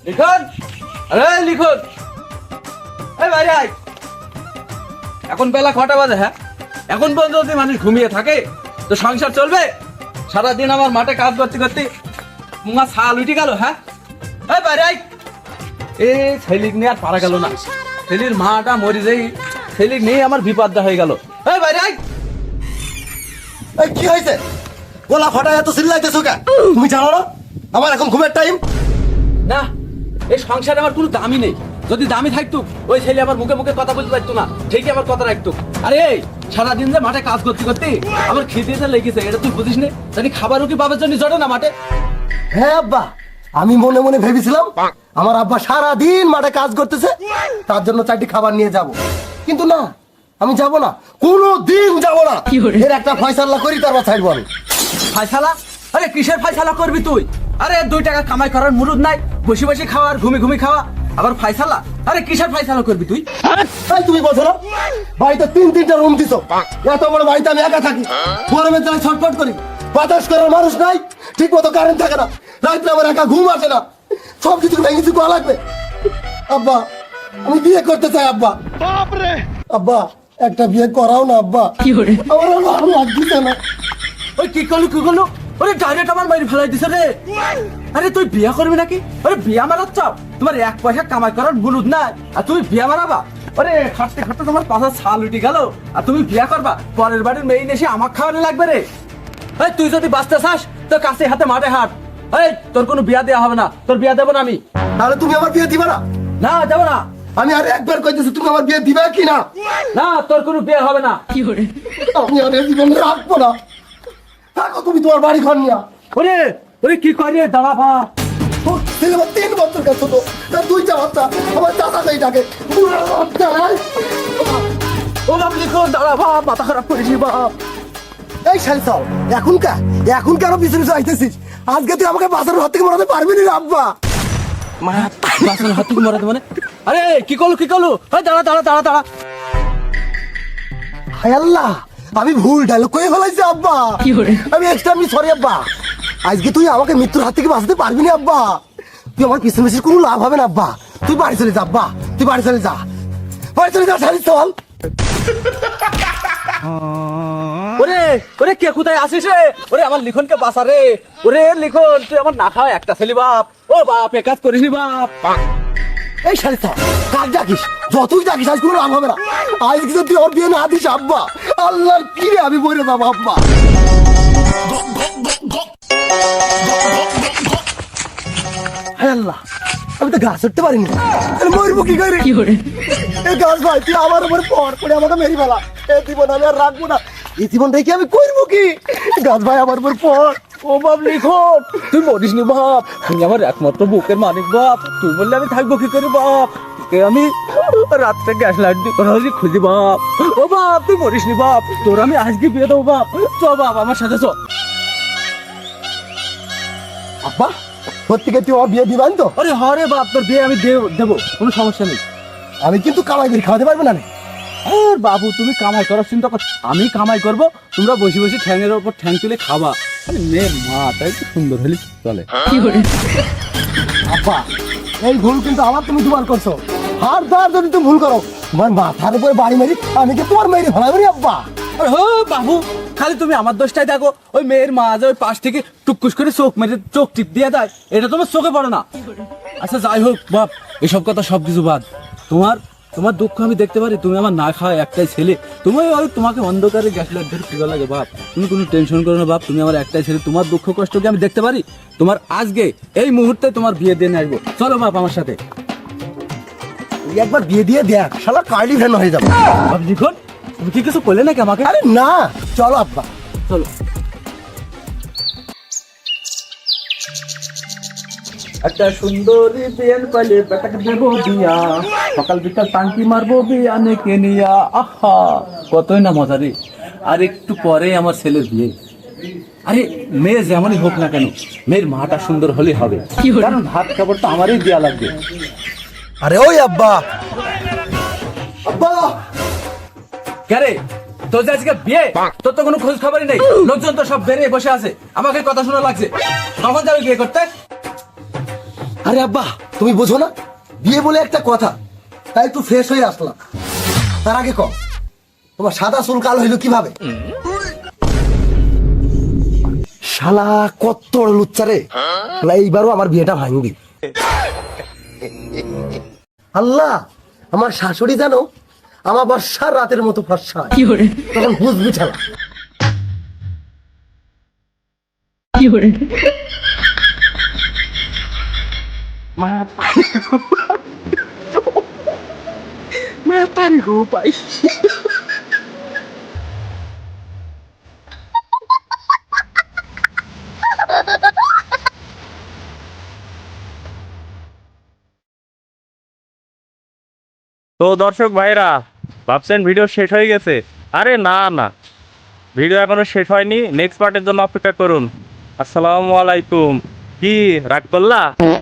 লিখন, আরে লিখন, এই বাইরে আয়। এখন বেলা কটা বাজে? হ্যাঁ, এখন পর্যন্ত যদি মানুষ ঘুমিয়ে থাকে তো সংসার চলবে? সারাদিন আমার মাঠে কাজ করতে করতে মুঙা ছাল উঠে গেল। হ্যাঁ, এই বাইরে আয়। এ ছেলিক নিয়ে আর পারা গেল না, ছেলির মাটা মরে যাই, ছেলিক নিয়ে আমার বিপদটা হয়ে গেল। এই বাইরে আয়। এই কি হয়েছে? গলা ফাটায় এত চিল্লাইতেছো কেন? তুমি জানো না আমার এখন ঘুমের টাইম? না, এই সংসারে আমার কোনো দামই নেই। যদি দামি থাকতো ওই ছেলে আমার মুখে মুখে কথা বলতে পারতো না, ঠিকই আমার কথা রাখতো। আরে এই সারাদিন যে মাঠে কাজ করতে করতে আমার খিদেতে লেগেছে, এটা তুই বুঝিস না? জানি খাবারও কি বাবার জন্য জড়ে না মাঠে? হ্যাঁ আব্বা, আমি মনে মনে ভেবেছিলাম আমার আব্বা সারা দিন মাঠে কাজ করতেছে, তার জন্য চারটি খাবার নিয়ে যাব। কিন্তু না, আমি যাব না, কোনো দিন যাব না। এর একটা ফয়সালা করি, তারপর ছাড়বো আমি। ফায়সালা? আরে কিসের ফায়সালা করবি তুই? আরে 2 টাকা কামাই করার মুরুদ নাই, বসে বসে খাওয়া আর ঘুমি ঘুমি খাওয়া, আবার ফায়সালা? আরে কিসের ফায়সালা করবি তুই? তাই তুমি বলছো না বাড়িতে 3-3টা রুম দিছো, এত বড় বাড়িতে আমি একা থাকি, গরমের জন্য ছটফট করি, বাতাস করার মানুষ নাই, ঠিক মতো কারেন্ট থাকে না, রাত্রে আমার একা ঘুম আসে না, সব কিছু ভেঙে কিছু করা লাগবে। আব্বা, আমি বিয়ে করতে চাই আব্বা। আব্বা, একটা বিয়ে করাও না আব্বা, আমার আর ভালো লাগছে না। ওই কি করলো? ওরে ডাইরেক্ট আমার মাইরে ফেলাই দিছে রে। আরে তুই বিয়া করবি নাকি? আরে বিয়া মারার চাও? তোমার 1 পয়সা কামাই করার বুলুদ নাই, আর তুমি বিয়া মারাবা? আরে খাটতে খাটতে তোমার পাশা ছাল উঠে গেল, আর তুমি বিয়া করবা? পরের বাড়ির মেয়ে এসে আমার খাওয়ানো লাগবে রে। এই তুই যদি বাঁচতে চাস তো কাছে হাতে মাঠে হাট। এই তোর কোনো বিয়া দেওয়া হবে না, তোর বিয়া দেবো না আমি। তাহলে তুমি আমার বিয়ে দিবা না? না, দেবো না। আমি আর একবার কইতেছি, তুমি আমার বিয়ে দিবে কি না? না, তোর কোনো বিয়ে হবে না। আমি আর এই জীবন রাখবো না। থাকো তুমি তোমার বাড়ি ঘর নিয়া। ওরে ওরে কি করে দাঁড়া ভা। ছেলে আমার 3 বছর কাছে ছোট, তার 2টা বাচ্চা, আমার চাচা মেয়েটাকে। ও বাপ লিখন, দাঁড়া বাপ, মাথা খারাপ করেছি বাপ। এই শালিসাও, এখন কেন পিছনে আইতেছিস? আজকে তুই আমাকে বাজারের হাত থেকে মরাতে পারবি না আব্বা। বাসন হাত থেকে মরাতে মানে? আরে কি করলো? দাঁড়া দাঁড়া দাঁড়া দাঁড়া। হায় আল্লাহ, আমি ভুল ডায়লগ কয়ে ফেলাইছি আব্বা। আমি সরি আব্বা। আজকে তুই আমাকে মৃত্যুর হাত থেকে বাঁচাতে পারবি না আব্বা। তুই আমার পিছনে পিছনে কোনো লাভ হবে না আব্বা। তুই বাড়ি চলে যা আব্বা, তুই বাড়ি চলে যা, বাড়ি চলে যা। শালি চল। ওরে ওরে কে কোথায় আসিস রে? ওরে আমার লিখনকে বাঁচা রে। ওরে লিখন, তুই আমার না খাওয়া একটা ছেলে বাপ। ও বাপ, এ কাজ করিস নি বাপ। এই শালিসা, কাক ডাকিস, যতই ডাকিস আজ কোনো লাভ হবে না। আজকে যদি তুই ওর বিয়ে না দিস আব্বা, আল্লাহর কি রে, আমি বলে যাবো আব্বা। হায় আল্লাহ, আমি তো গাছ উঠতে পারিনি, মরবো কি করে? এই গাছ ভাই, তুই আমার উপর পড়ে আমাকে মেরি ফেলা। এই জীবন আমি আর রাখবো না, এই জীবন রেখে আমি করবো কি? গাছ ভাই আমার উপর পড়। ও বাপ লিখন, তুই মরিস নি বাপ, তুই আমার একমাত্র বুকের মানিক বাপ। তুই বললে আমি থাকবো কি করে বাপ? তোকে আমি রাত্রে গ্যাস লাইট দিয়ে খুঁজি বাপ। ও বাপ, তুই মরিস নি বাপ, তোর আমি আজকে বিয়ে দেবো বাপ। চল বাপ, আমার সাথে চল। আব্বা, সত্যিকে তুই ওর বিয়ে দিবেন তো? আরে হরে বাপ, তোর বিয়ে আমি দেবো, কোনো সমস্যা নেই। আমি কিন্তু কামাই করে খাওয়াতে পারবো না রে। আর বাবু, তুমি কামাই করার চিন্তা কর, আমি কামাই করবো, তোমরা বসে বসে ঠ্যাঙের ওপর ঠ্যাং তুলে খাবা। মেয়ের মাটা একটু সুন্দর হলে চলে। আব্বা, এই ভুল কিন্তু আমার তুমি দুবার করছো। হার ধার যদি তুমি ভুল করো, তোমার মাথার উপরে বাড়ি মারি, আমি কি তোমার মেয়ের ভাড়া করি আব্বা? আরে হো বাবু, খালি তুমি আমার দোষটাই দেখো। ওই মেয়ের মা যে ওই পাশ থেকে টুকুস করে চোখ মেরে চোখ টিপ দিয়ে দেয়, এটা তোমার চোখে পড়ে না। আচ্ছা যাই হোক বাপ, এসব কথা সবকিছু বাদ। তোমার দুঃখ আমি দেখতে পারি। তুমি আমার না খাওয়া একটাই ছেলে, তোমাকে অন্ধকারে গ্যাস লাইট ধরে ফিরে লাগে বাপ। তুমি কোনো টেনশন করো না বাপ, তুমি আমার একটাই ছেলে, তোমার দুঃখ কষ্টকে আমি দেখতে পারি। তোমার আজকে এই মুহূর্তে তোমার বিয়ে দিয়ে আসবো। চলো বাপ আমার সাথে। তুই একবার বিয়ে দিয়ে দেখ, শালা কার্লি ফ্যান হয়ে যাবে। বাপ লিখন, তুমি কি কিছু বললে নাকি আমাকে? আরে না, চলো আব্বা, চলো। একটা সুন্দরী বিয়ান পালে বেটাকে দেবো বিয়া, সকাল বিকাল টাঙ্কি মারবো বিয়ানে কে নিয়া। আহা, কতই না মজা রে। আর একটু পরে আমার ছেলের বিয়ে। আরে মেয়ে যেমনই হোক না কেন, মেয়ের মাটা সুন্দর হলে হবে, কারণ ভাত খাবার তো আমারই দেয়া লাগবে। আরে ওই আব্বা, আব্বা, কে তোর যে আজকে বিয়ে, তোর তো কোনো খোঁজ খবরই নেই। লোকজন তো সব বেরিয়ে বসে আছে, আমাকে কথা শোনা লাগছে। কখন যাবে বিয়ে করতে? আরে আব্বা, তুমি বোঝো না বিয়ে বলে একটা কথা, তাই একটু ফ্রেশ হয়ে আসলাম। তার আগে কম তোমার সাদা চুল কালো হইলো কিভাবে? শালা কত বড় লুচ্চা রে, শালা এইবারও আমার বিয়েটা ভাঙবি। আল্লাহ, আমার শাশুড়ি জানো আমার বর্ষার রাতের মতো ফর্সা হয়। তখন বুঝবি ঠেলা। তো দর্শক ভাইরা ভাবছেন ভিডিও শেষ হয়ে গেছে? আরে না না, ভিডিও এখনো শেষ হয়নি, নেক্সট পার্টের জন্য অপেক্ষা করুন। আসসালামু আলাইকুম। কি রাগ করলা?